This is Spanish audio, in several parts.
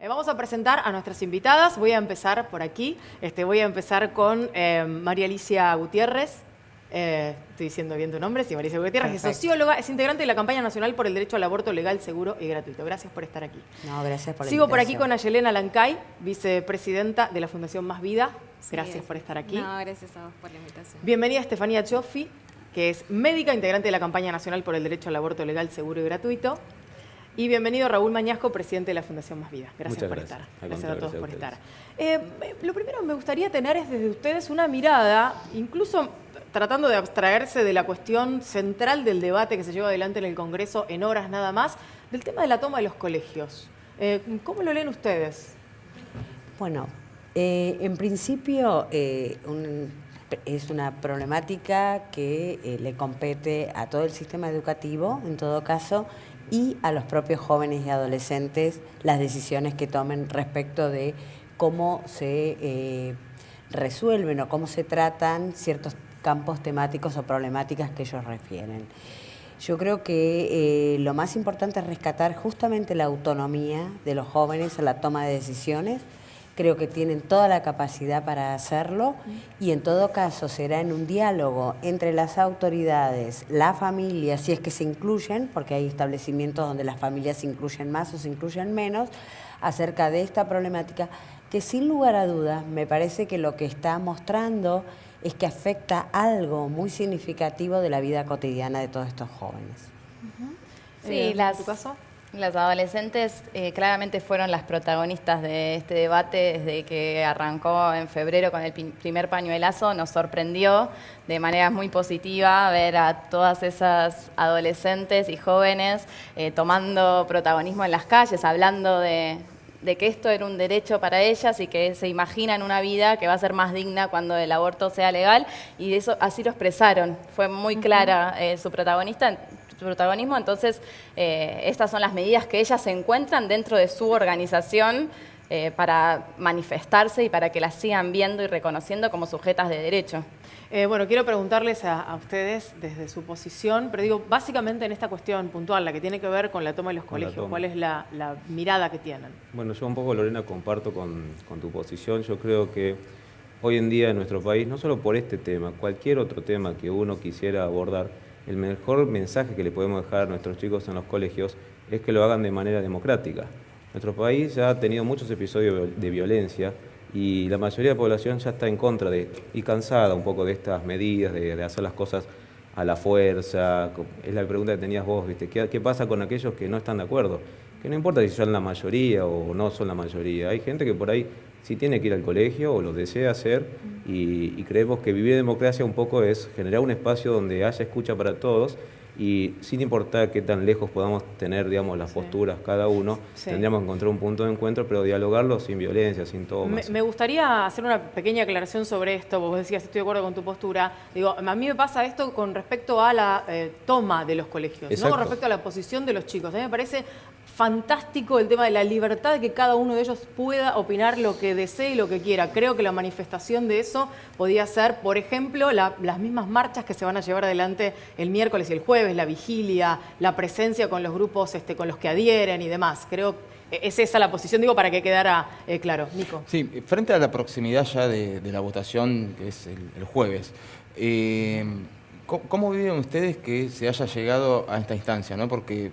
Vamos a presentar a nuestras invitadas. Voy a empezar por aquí. Voy a empezar con María Alicia Gutiérrez. Estoy diciendo bien tu nombre, sí, María Alicia Gutiérrez. Perfecto. Es socióloga, es integrante de la campaña nacional por el derecho al aborto legal, seguro y gratuito. Gracias por estar aquí. No, gracias por la Sigo invitación. por aquí con Ayelena Lancay, vicepresidenta de la Fundación Más Vida. Gracias por estar aquí. No, gracias a vos por la invitación. Bienvenida Estefanía Cioffi, que es médica, integrante de la campaña nacional por el derecho al aborto legal, seguro y gratuito. Y bienvenido Raúl Mañasco, presidente de la Fundación Más Vida. Gracias por estar. Gracias a todos por estar. Lo primero que me gustaría tener es desde ustedes una mirada, incluso tratando de abstraerse de la cuestión central del debate que se lleva adelante en el Congreso en horas nada más, del tema de la toma de los colegios. ¿Cómo lo leen ustedes? Bueno, en principio es una problemática que le compete a todo el sistema educativo, en todo caso, y a los propios jóvenes y adolescentes las decisiones que tomen respecto de cómo se resuelven o cómo se tratan ciertos campos temáticos o problemáticas que ellos refieren. Yo creo que lo más importante es rescatar justamente la autonomía de los jóvenes en la toma de decisiones. Creo que tienen toda la capacidad para hacerlo y en todo caso será en un diálogo entre las autoridades, la familia, si es que se incluyen, porque hay establecimientos donde las familias se incluyen más o se incluyen menos, acerca de esta problemática que sin lugar a dudas me parece que lo que está mostrando es que afecta algo muy significativo de la vida cotidiana de todos estos jóvenes. Sí, ¿en tu caso? Las adolescentes claramente fueron las protagonistas de este debate desde que arrancó en febrero con el primer pañuelazo. Nos sorprendió de manera muy positiva ver a todas esas adolescentes y jóvenes tomando protagonismo en las calles, hablando de que esto era un derecho para ellas y que se imaginan una vida que va a ser más digna cuando el aborto sea legal, y eso así lo expresaron. Fue muy clara su protagonismo, entonces estas son las medidas que ellas se encuentran dentro de su organización para manifestarse y para que las sigan viendo y reconociendo como sujetas de derecho. Bueno, quiero preguntarles a ustedes desde su posición, pero digo, básicamente en esta cuestión puntual, la que tiene que ver con la toma de los colegios, ¿cuál es la mirada que tienen? Bueno, yo un poco, Lorena, comparto con tu posición. Yo creo que hoy en día en nuestro país, no solo por este tema, cualquier otro tema que uno quisiera abordar, el mejor mensaje que le podemos dejar a nuestros chicos en los colegios es que lo hagan de manera democrática. Nuestro país ya ha tenido muchos episodios de violencia y la mayoría de la población ya está en contra y cansada un poco de estas medidas, de hacer las cosas a la fuerza. Es la pregunta que tenías vos, ¿viste? ¿Qué pasa con aquellos que no están de acuerdo? Que no importa si son la mayoría o no son la mayoría. Hay gente que por ahí sí tiene que ir al colegio o lo desea hacer y creemos que vivir en democracia un poco es generar un espacio donde haya escucha para todos y sin importar qué tan lejos podamos tener, digamos, las posturas cada uno, tendríamos que encontrar un punto de encuentro, pero dialogarlo sin violencia, sin tomas. Me gustaría hacer una pequeña aclaración sobre esto. Vos decías, estoy de acuerdo con tu postura. Digo, a mí me pasa esto con respecto a la toma de los colegios, no con respecto a la posición de los chicos. A mí me parece fantástico el tema de la libertad de que cada uno de ellos pueda opinar lo que desee y lo que quiera. Creo que la manifestación de eso podía ser, por ejemplo, las mismas marchas que se van a llevar adelante el miércoles y el jueves, la vigilia, la presencia con los grupos con los que adhieren y demás. Creo que es esa la posición, digo, para que quedara claro. Nico. Sí, frente a la proximidad ya de la votación, que es el jueves, ¿cómo viven ustedes que se haya llegado a esta instancia, ¿no? Porque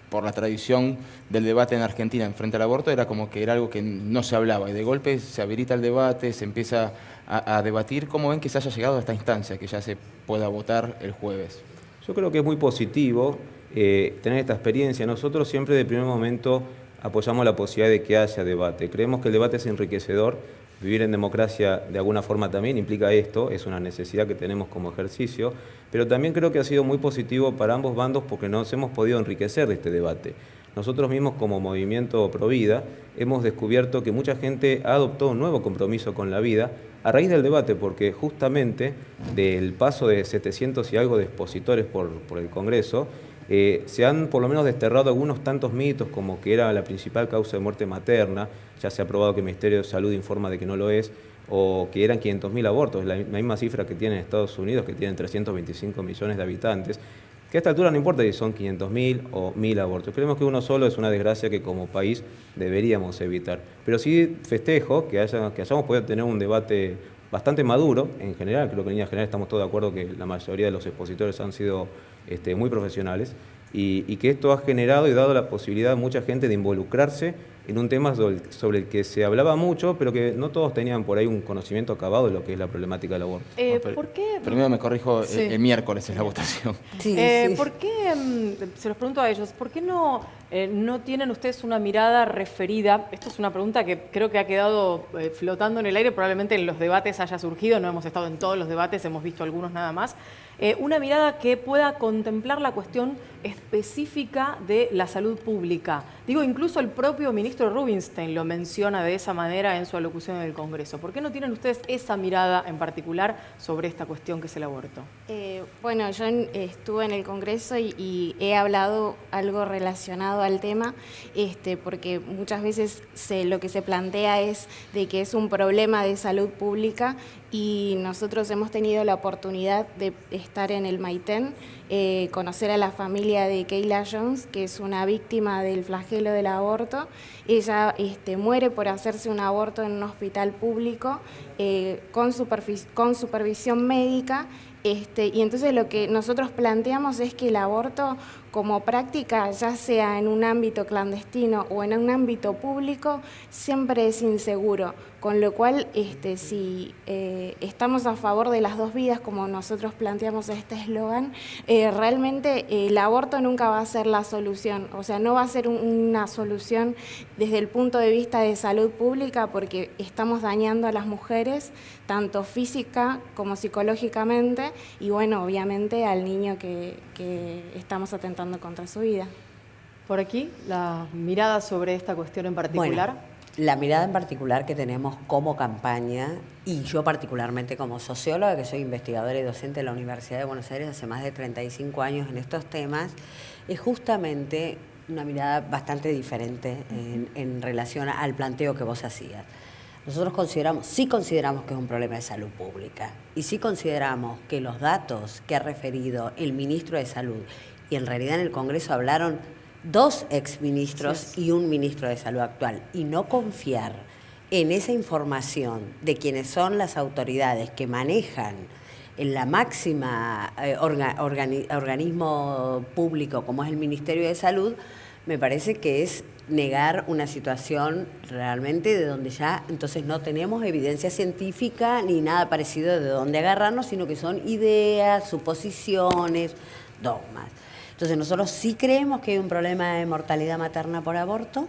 por la tradición del debate en Argentina en frente al aborto era como que era algo que no se hablaba y de golpe se habilita el debate, se empieza a debatir. ¿Cómo ven que se haya llegado a esta instancia, que ya se pueda votar el jueves? Yo creo que es muy positivo tener esta experiencia. Nosotros siempre de primer momento apoyamos la posibilidad de que haya debate. Creemos que el debate es enriquecedor. Vivir en democracia de alguna forma también implica esto, es una necesidad que tenemos como ejercicio, pero también creo que ha sido muy positivo para ambos bandos porque nos hemos podido enriquecer de este debate. Nosotros mismos como movimiento Provida hemos descubierto que mucha gente ha adoptado un nuevo compromiso con la vida a raíz del debate, porque justamente del paso de 700 y algo de expositores por el Congreso, se han por lo menos desterrado algunos tantos mitos como que era la principal causa de muerte materna, ya se ha probado que el Ministerio de Salud informa de que no lo es, o que eran 500.000 abortos, la misma cifra que tienen Estados Unidos, que tienen 325 millones de habitantes. que a esta altura no importa si son 500.000 o 1.000 abortos. Creemos que uno solo es una desgracia que como país deberíamos evitar. Pero sí festejo que hayamos podido tener un debate bastante maduro en general. Creo que en línea general estamos todos de acuerdo que la mayoría de los expositores han sido muy profesionales y que esto ha generado y dado la posibilidad a mucha gente de involucrarse en un tema sobre el que se hablaba mucho, pero que no todos tenían por ahí un conocimiento acabado de lo que es la problemática del aborto. ¿Por qué? Primero me corrijo, Sí. el miércoles es la votación. Sí, sí. ¿Por qué, se los pregunto a ellos, por qué no tienen ustedes una mirada referida? Esto es una pregunta que creo que ha quedado flotando en el aire, probablemente en los debates haya surgido, no hemos estado en todos los debates, hemos visto algunos nada más. Una mirada que pueda contemplar la cuestión específica de la salud pública. Digo, incluso el propio ministro Rubinstein lo menciona de esa manera en su alocución en el Congreso. ¿Por qué no tienen ustedes esa mirada en particular sobre esta cuestión que es el aborto? Bueno, yo estuve en el Congreso y he hablado algo relacionado al tema, porque muchas veces lo que se plantea es de que es un problema de salud pública y nosotros hemos tenido la oportunidad de estar en el Maitén, conocer a la familia de Kayla Jones, que es una víctima del flagelo del aborto. Ella muere por hacerse un aborto en un hospital público con supervisión médica. Y entonces lo que nosotros planteamos es que el aborto como práctica, ya sea en un ámbito clandestino o en un ámbito público, siempre es inseguro, con lo cual si estamos a favor de las dos vidas, como nosotros planteamos este eslogan, realmente el aborto nunca va a ser la solución, o sea, no va a ser una solución desde el punto de vista de salud pública, porque estamos dañando a las mujeres, tanto física como psicológicamente, y bueno, obviamente al niño que estamos atentando contra su vida. Por aquí, la mirada sobre esta cuestión en particular. Bueno, la mirada en particular que tenemos como campaña, y yo particularmente como socióloga, que soy investigadora y docente de la Universidad de Buenos Aires hace más de 35 años en estos temas, es justamente una mirada bastante diferente en relación al planteo que vos hacías. Nosotros sí consideramos que es un problema de salud pública y sí consideramos que los datos que ha referido el ministro de Salud, y en realidad en el Congreso hablaron 2 exministros y un ministro de Salud actual, y no confiar en esa información de quienes son las autoridades que manejan en la máxima organismo público como es el Ministerio de Salud, me parece que es negar una situación realmente de donde ya entonces no tenemos evidencia científica ni nada parecido de dónde agarrarnos, sino que son ideas, suposiciones, dogmas. Entonces nosotros sí creemos que hay un problema de mortalidad materna por aborto,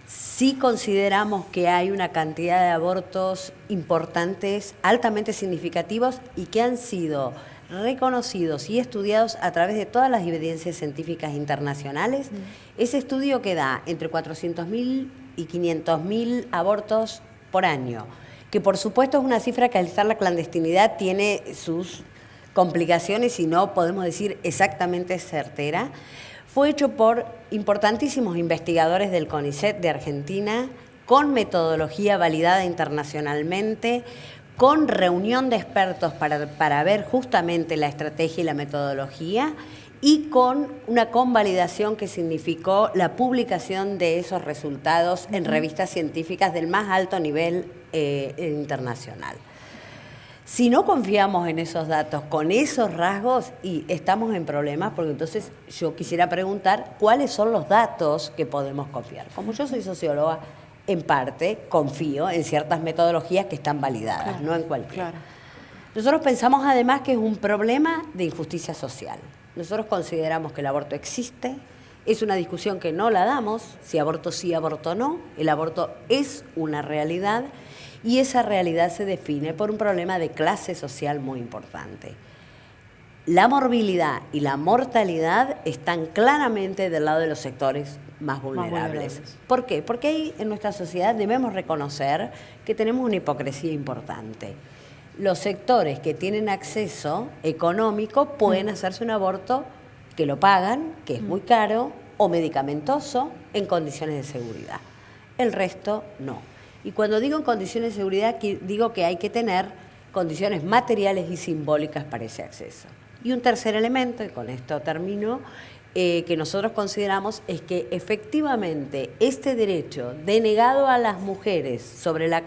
sí consideramos que hay una cantidad de abortos importantes, altamente significativos y que han sido reconocidos y estudiados a través de todas las evidencias científicas internacionales. Ese estudio que da entre 400.000 y 500.000 abortos por año, que por supuesto es una cifra que al estar la clandestinidad tiene sus complicaciones y no podemos decir exactamente certera, fue hecho por importantísimos investigadores del CONICET de Argentina, con metodología validada internacionalmente, con reunión de expertos para ver justamente la estrategia y la metodología, y con una convalidación que significó la publicación de esos resultados en revistas científicas del más alto nivel internacional. Si no confiamos en esos datos, con esos rasgos, y estamos en problemas, porque entonces yo quisiera preguntar cuáles son los datos que podemos confiar. Como yo soy socióloga, en parte confío en ciertas metodologías que están validadas, claro, no en cualquiera. Claro. Nosotros pensamos además que es un problema de injusticia social. Nosotros consideramos que el aborto existe, es una discusión que no la damos, si aborto sí, aborto no. El aborto es una realidad y esa realidad se define por un problema de clase social muy importante. La morbilidad y la mortalidad están claramente del lado de los sectores más vulnerables. ¿Por qué? Porque ahí en nuestra sociedad debemos reconocer que tenemos una hipocresía importante. Los sectores que tienen acceso económico pueden hacerse un aborto que lo pagan, que es muy caro, o medicamentoso, en condiciones de seguridad. El resto no. Y cuando digo en condiciones de seguridad, digo que hay que tener condiciones materiales y simbólicas para ese acceso. Y un tercer elemento, y con esto termino, que nosotros consideramos es que efectivamente este derecho denegado a las mujeres sobre la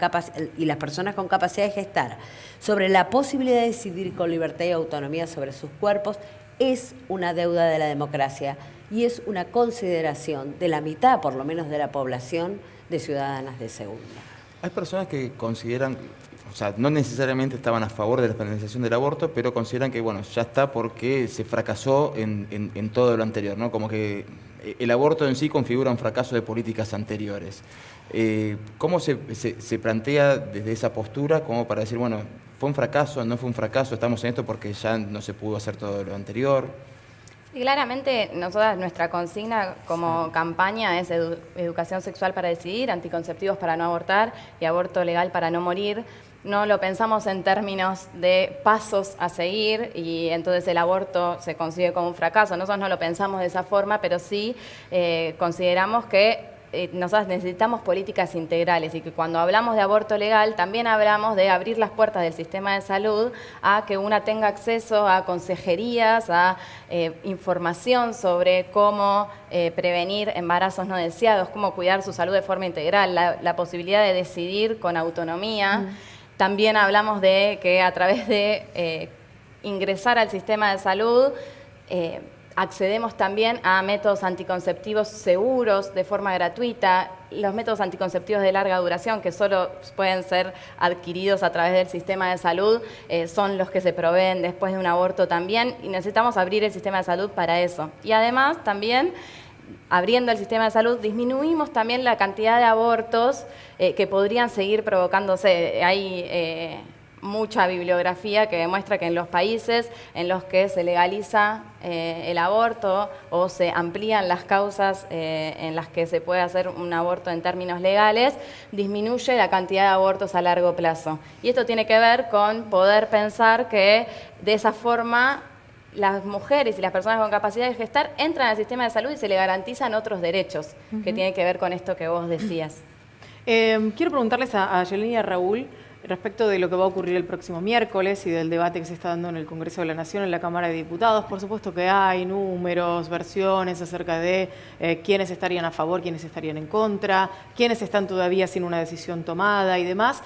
y las personas con capacidad de gestar, sobre la posibilidad de decidir con libertad y autonomía sobre sus cuerpos, es una deuda de la democracia y es una consideración de la mitad, por lo menos, de la población de ciudadanas de segunda. Hay personas que consideran, o sea, no necesariamente estaban a favor de la penalización del aborto, pero consideran que, bueno, ya está porque se fracasó en todo lo anterior, ¿no? Como que el aborto en sí configura un fracaso de políticas anteriores. ¿Cómo se plantea desde esa postura como para decir, bueno, fue un fracaso, no fue un fracaso, estamos en esto porque ya no se pudo hacer todo lo anterior? Y claramente nuestra consigna como campaña es educación sexual para decidir, anticonceptivos para no abortar y aborto legal para no morir. No lo pensamos en términos de pasos a seguir y entonces el aborto se consigue como un fracaso. Nosotros no lo pensamos de esa forma, pero sí consideramos que nosotros necesitamos políticas integrales y que cuando hablamos de aborto legal también hablamos de abrir las puertas del sistema de salud a que una tenga acceso a consejerías, a información sobre cómo prevenir embarazos no deseados, cómo cuidar su salud de forma integral, la posibilidad de decidir con autonomía. También hablamos de que a través de ingresar al sistema de salud accedemos también a métodos anticonceptivos seguros de forma gratuita. Los métodos anticonceptivos de larga duración, que solo pueden ser adquiridos a través del sistema de salud, son los que se proveen después de un aborto también, y necesitamos abrir el sistema de salud para eso. Y además también, abriendo el sistema de salud, disminuimos también la cantidad de abortos que podrían seguir provocándose. Hay mucha bibliografía que demuestra que en los países en los que se legaliza el aborto o se amplían las causas en las que se puede hacer un aborto en términos legales, disminuye la cantidad de abortos a largo plazo. Y esto tiene que ver con poder pensar que de esa forma las mujeres y las personas con capacidad de gestar entran al sistema de salud y se le garantizan otros derechos que tienen que ver con esto que vos decías. Quiero preguntarles a Yelena y a Raúl respecto de lo que va a ocurrir el próximo miércoles y del debate que se está dando en el Congreso de la Nación, en la Cámara de Diputados. Por supuesto que hay números, versiones acerca de quiénes estarían a favor, quiénes estarían en contra, quiénes están todavía sin una decisión tomada y demás.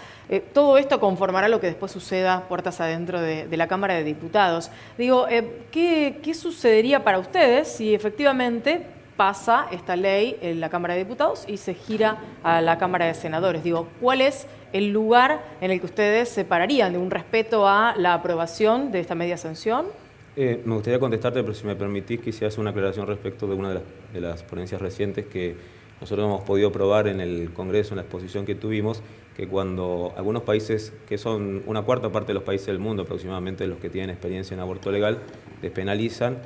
Todo esto conformará lo que después suceda puertas adentro de la Cámara de Diputados. Digo, ¿qué sucedería para ustedes si efectivamente pasa esta ley en la Cámara de Diputados y se gira a la Cámara de Senadores? Digo, ¿cuál es el lugar en el que ustedes se pararían de un respeto a la aprobación de esta media sanción? Me gustaría contestarte, pero si me permitís, quisiera hacer una aclaración respecto de una de las ponencias recientes que nosotros hemos podido probar en el Congreso, en la exposición que tuvimos, que cuando algunos países, que son una cuarta parte de los países del mundo aproximadamente, los que tienen experiencia en aborto legal, despenalizan,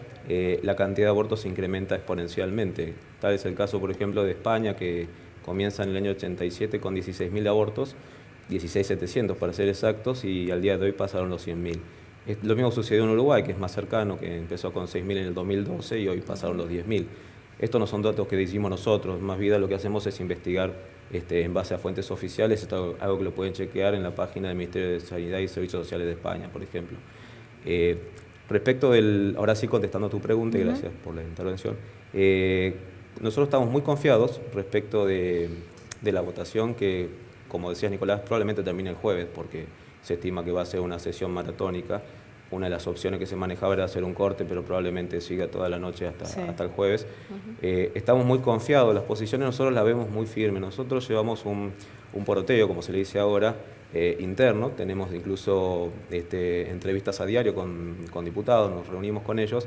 la cantidad de abortos se incrementa exponencialmente. Tal es el caso, por ejemplo, de España, que comienza en el año 87 con 16.000 abortos, 16.700 para ser exactos, y al día de hoy pasaron los 100.000. Lo mismo sucedió en Uruguay, que es más cercano, que empezó con 6.000 en el 2012 y hoy pasaron los 10.000. Estos no son datos que decimos nosotros, más bien lo que hacemos es investigar en base a fuentes oficiales. Esto es algo que lo pueden chequear en la página del Ministerio de Sanidad y Servicios Sociales de España, por ejemplo. Respecto del, ahora sí contestando a tu pregunta, y gracias por la intervención, nosotros estamos muy confiados respecto de la votación que, como decías Nicolás, probablemente termine el jueves, porque se estima que va a ser una sesión maratónica. Una de las opciones que se manejaba era hacer un corte, pero probablemente siga toda la noche hasta el jueves. Estamos muy confiados, las posiciones nosotros las vemos muy firmes. Nosotros llevamos un poroteo, como se le dice ahora, interno. Tenemos incluso entrevistas a diario con diputados, nos reunimos con ellos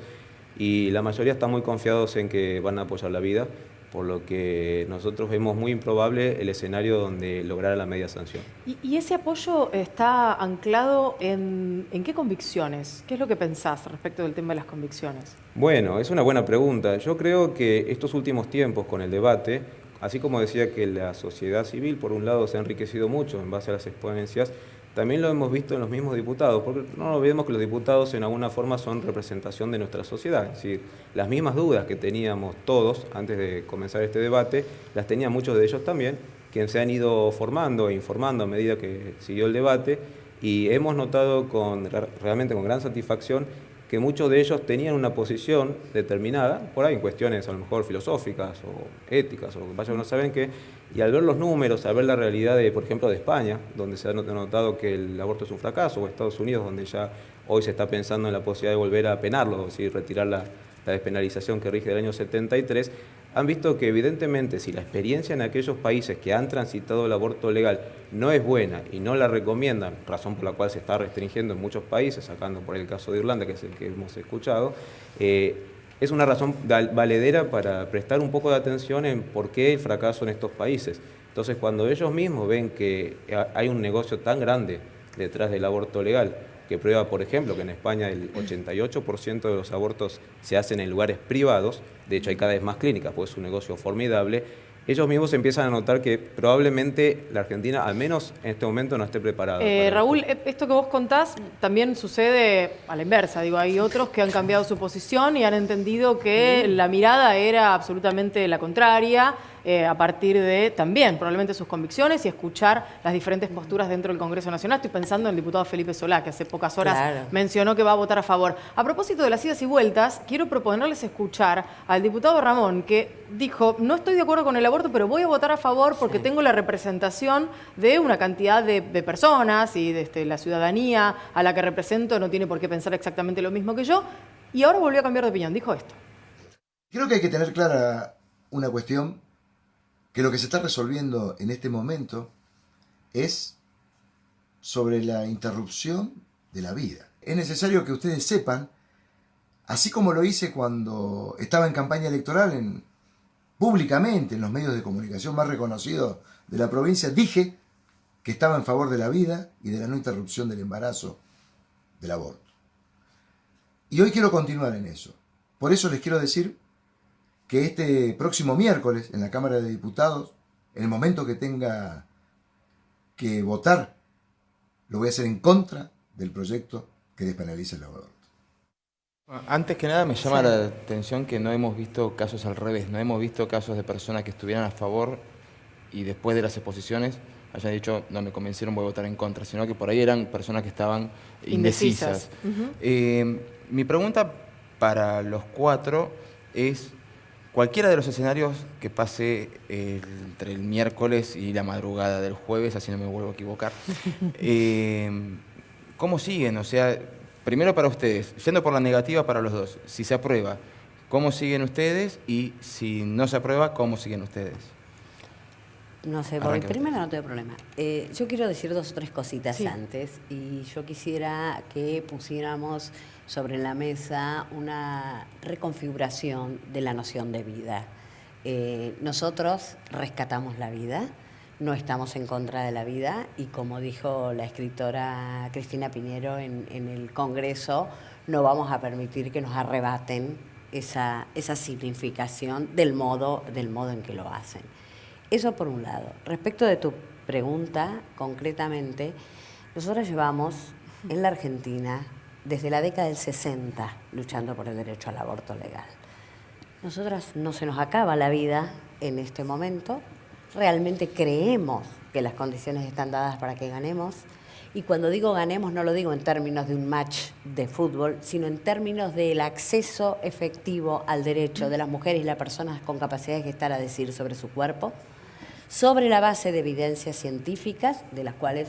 y la mayoría están muy confiados en que van a apoyar la vida, por lo que nosotros vemos muy improbable el escenario donde lograra la media sanción. ¿Y ese apoyo está anclado en qué convicciones? ¿Qué es lo que pensás respecto del tema de las convicciones? Bueno, es una buena pregunta. Yo creo que estos últimos tiempos con el debate, así como decía que la sociedad civil, por un lado, se ha enriquecido mucho en base a las exponencias, también lo hemos visto en los mismos diputados, porque no nos olvidemos que los diputados en alguna forma son representación de nuestra sociedad. Es decir, las mismas dudas que teníamos todos antes de comenzar este debate, las tenían muchos de ellos también, quienes se han ido formando e informando a medida que siguió el debate, y hemos notado realmente con gran satisfacción que muchos de ellos tenían una posición determinada, por ahí en cuestiones a lo mejor filosóficas o éticas, o lo que pasa, no saben qué, y al ver los números, al ver la realidad de, por ejemplo, de España, donde se ha notado que el aborto es un fracaso, o Estados Unidos, donde ya hoy se está pensando en la posibilidad de volver a penarlo, es decir, retirar la despenalización que rige del año 73, han visto que evidentemente si la experiencia en aquellos países que han transitado el aborto legal no es buena y no la recomiendan, razón por la cual se está restringiendo en muchos países, sacando por el caso de Irlanda, que es el que hemos escuchado, es una razón valedera para prestar un poco de atención en por qué el fracaso en estos países. Entonces, cuando ellos mismos ven que hay un negocio tan grande detrás del aborto legal, que prueba, por ejemplo, que en España el 88% de los abortos se hacen en lugares privados, de hecho hay cada vez más clínicas, pues es un negocio formidable, ellos mismos empiezan a notar que probablemente la Argentina, al menos en este momento, no esté preparada. Raúl, esto que vos contás también sucede a la inversa. Digo, hay otros que han cambiado su posición y han entendido que la mirada era absolutamente la contraria, a partir de también probablemente sus convicciones y escuchar las diferentes posturas dentro del Congreso Nacional. Estoy pensando en el diputado Felipe Solá, que hace pocas horas mencionó que va a votar a favor. A propósito de las idas y vueltas, quiero proponerles escuchar al diputado Ramón, que dijo, no estoy de acuerdo con el aborto, pero voy a votar a favor porque tengo la representación de una cantidad de personas y de la ciudadanía a la que represento no tiene por qué pensar exactamente lo mismo que yo. Y ahora volvió a cambiar de opinión, dijo esto. Creo que hay que tener clara una cuestión, que lo que se está resolviendo en este momento es sobre la interrupción de la vida. Es necesario que ustedes sepan, así como lo hice cuando estaba en campaña electoral, públicamente en los medios de comunicación más reconocidos de la provincia, dije que estaba en favor de la vida y de la no interrupción del embarazo, del aborto. Y hoy quiero continuar en eso. Por eso les quiero decir que este próximo miércoles en la Cámara de Diputados, en el momento que tenga que votar, lo voy a hacer en contra del proyecto que despenaliza el aborto. Antes que nada me llama la atención que no hemos visto casos al revés, no hemos visto casos de personas que estuvieran a favor y después de las exposiciones hayan dicho no me convencieron, voy a votar en contra, sino que por ahí eran personas que estaban indecisas. Mi pregunta para los cuatro es: cualquiera de los escenarios que pase entre el miércoles y la madrugada del jueves, así no me vuelvo a equivocar, ¿cómo siguen? O sea, primero para ustedes, yendo por la negativa para los dos, si se aprueba, ¿cómo siguen ustedes? Y si no se aprueba, ¿cómo siguen ustedes? No sé, voy primero, no tengo problema. Yo quiero decir 2 o 3 cositas antes, y yo quisiera que pusiéramos sobre la mesa una reconfiguración de la noción de vida. Nosotros rescatamos la vida, no estamos en contra de la vida, y como dijo la escritora Cristina Piñero en el Congreso, no vamos a permitir que nos arrebaten esa significación del modo en que lo hacen. Eso por un lado. Respecto de tu pregunta, concretamente, nosotros llevamos en la Argentina desde la década del 60 luchando por el derecho al aborto legal. Nosotras no se nos acaba la vida en este momento, realmente creemos que las condiciones están dadas para que ganemos, y cuando digo ganemos no lo digo en términos de un match de fútbol, sino en términos del acceso efectivo al derecho de las mujeres y las personas con capacidad de gestar a decir sobre su cuerpo, sobre la base de evidencias científicas, de las cuales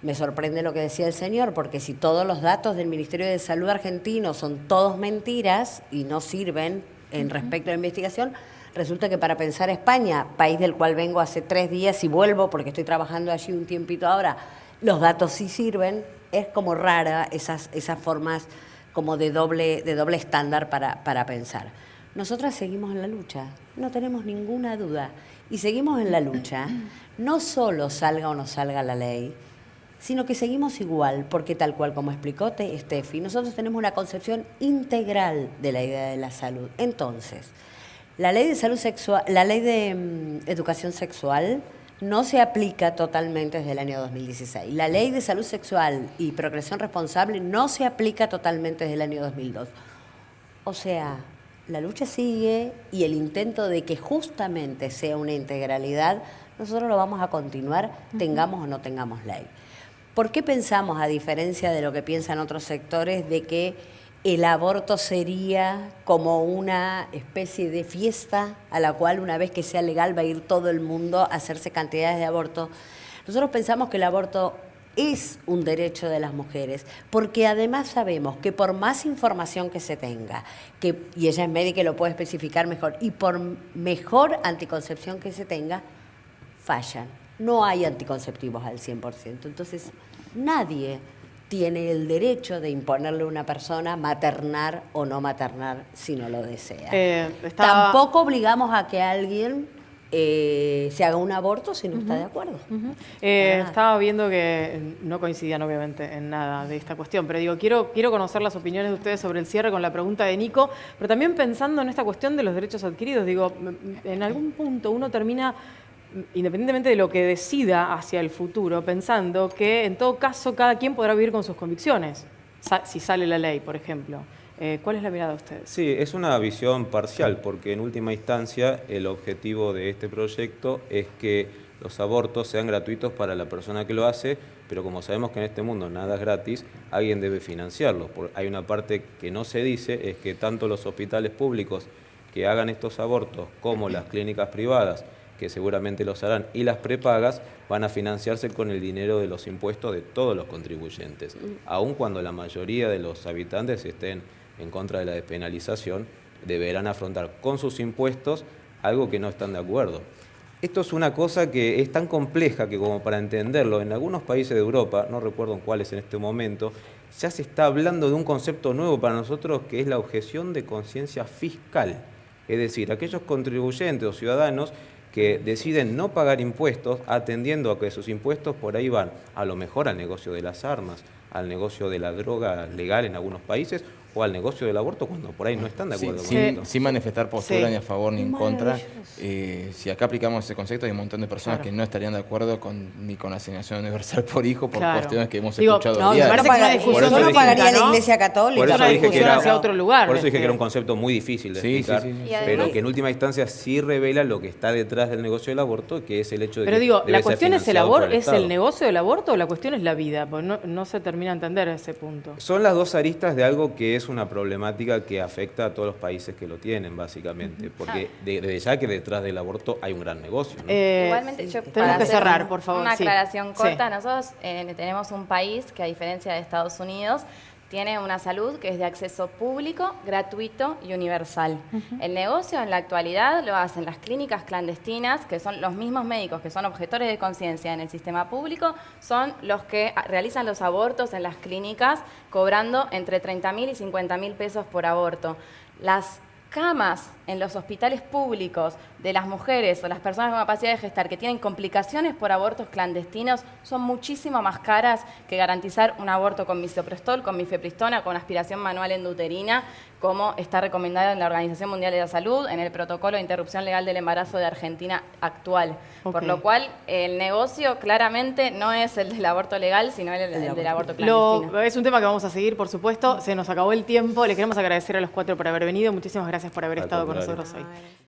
me sorprende lo que decía el señor, porque si todos los datos del Ministerio de Salud argentino son todos mentiras y no sirven en respecto a la investigación, resulta que para pensar España, país del cual vengo hace 3 días y vuelvo porque estoy trabajando allí un tiempito ahora, los datos sí sirven. Es como rara esas formas como de doble estándar para pensar. Nosotras seguimos en la lucha, no tenemos ninguna duda, y seguimos en la lucha, no solo salga o no salga la ley, sino que seguimos igual, porque tal cual como explicó Steffi, nosotros tenemos una concepción integral de la idea de la salud. Entonces, la ley de salud sexual, la ley de educación sexual no se aplica totalmente desde el año 2016. La ley de salud sexual y procreación responsable no se aplica totalmente desde el año 2002. O sea, la lucha sigue, y el intento de que justamente sea una integralidad, nosotros lo vamos a continuar, tengamos o no tengamos ley. ¿Por qué pensamos, a diferencia de lo que piensan otros sectores, de que el aborto sería como una especie de fiesta a la cual una vez que sea legal va a ir todo el mundo a hacerse cantidades de abortos. Nosotros pensamos que el aborto es un derecho de las mujeres, porque además sabemos que por más información que se tenga, y ella es médica y lo puede especificar mejor, y por mejor anticoncepción que se tenga, fallan. No hay anticonceptivos al 100%. Entonces, nadie tiene el derecho de imponerle a una persona maternar o no maternar si no lo desea. Tampoco obligamos a que alguien se haga un aborto si no está de acuerdo. Estaba viendo que no coincidían obviamente en nada de esta cuestión, pero digo, quiero conocer las opiniones de ustedes sobre el cierre con la pregunta de Nico, pero también pensando en esta cuestión de los derechos adquiridos, digo, en algún punto uno termina, independientemente de lo que decida hacia el futuro, pensando que en todo caso cada quien podrá vivir con sus convicciones, si sale la ley, por ejemplo. ¿Cuál es la mirada de ustedes? Sí, es una visión parcial, porque en última instancia el objetivo de este proyecto es que los abortos sean gratuitos para la persona que lo hace, pero como sabemos que en este mundo nada es gratis, alguien debe financiarlo. Hay una parte que no se dice, es que tanto los hospitales públicos que hagan estos abortos como las clínicas privadas, que seguramente los harán, y las prepagas van a financiarse con el dinero de los impuestos de todos los contribuyentes, aun cuando la mayoría de los habitantes estén en contra de la despenalización, deberán afrontar con sus impuestos algo que no están de acuerdo. Esto es una cosa que es tan compleja que como para entenderlo, en algunos países de Europa, no recuerdo en cuáles en este momento, ya se está hablando de un concepto nuevo para nosotros que es la objeción de conciencia fiscal. Es decir, aquellos contribuyentes o ciudadanos que deciden no pagar impuestos, atendiendo a que sus impuestos por ahí van a lo mejor al negocio de las armas, al negocio de la droga legal en algunos países, o al negocio del aborto cuando por ahí no están de acuerdo con esto. Sin manifestar postura ni a favor ni en contra. Si acá aplicamos ese concepto, hay un montón de personas que no estarían de acuerdo ni con la asignación universal por hijo por cuestiones que hemos escuchado yo no pagaría la Iglesia Católica. Por eso dije que era hacia otro lugar. Por eso dije que era un concepto muy difícil de explicar, pero que en última instancia sí revela lo que está detrás del negocio del aborto, que es el hecho de pero que digo, debe la cuestión ser es el financiado por aborto, es el Estado. negocio del aborto o la cuestión es la vida, porque no se termina de entender ese punto. Son las dos aristas de algo que es una problemática que afecta a todos los países que lo tienen, básicamente, porque desde ya que detrás del aborto hay un gran negocio, ¿no? Igualmente, yo tenemos que cerrar, por favor. Una aclaración corta. Sí. Nosotros tenemos un país que, a diferencia de Estados Unidos, tiene una salud que es de acceso público, gratuito y universal. El negocio en la actualidad lo hacen las clínicas clandestinas, que son los mismos médicos que son objetores de conciencia en el sistema público, son los que realizan los abortos en las clínicas, cobrando entre 30.000 y 50.000 pesos por aborto. Las camas en los hospitales públicos de las mujeres o las personas con capacidad de gestar que tienen complicaciones por abortos clandestinos son muchísimo más caras que garantizar un aborto con misoprostol, con mifepristona, con aspiración manual endouterina, como está recomendado en la Organización Mundial de la Salud, en el protocolo de interrupción legal del embarazo de Argentina actual. Por lo cual, el negocio claramente no es el del aborto legal, sino el del aborto clandestino. Es un tema que vamos a seguir, por supuesto. Se nos acabó el tiempo. Le queremos agradecer a los cuatro por haber venido. Muchísimas gracias por haber estado con nosotros hoy.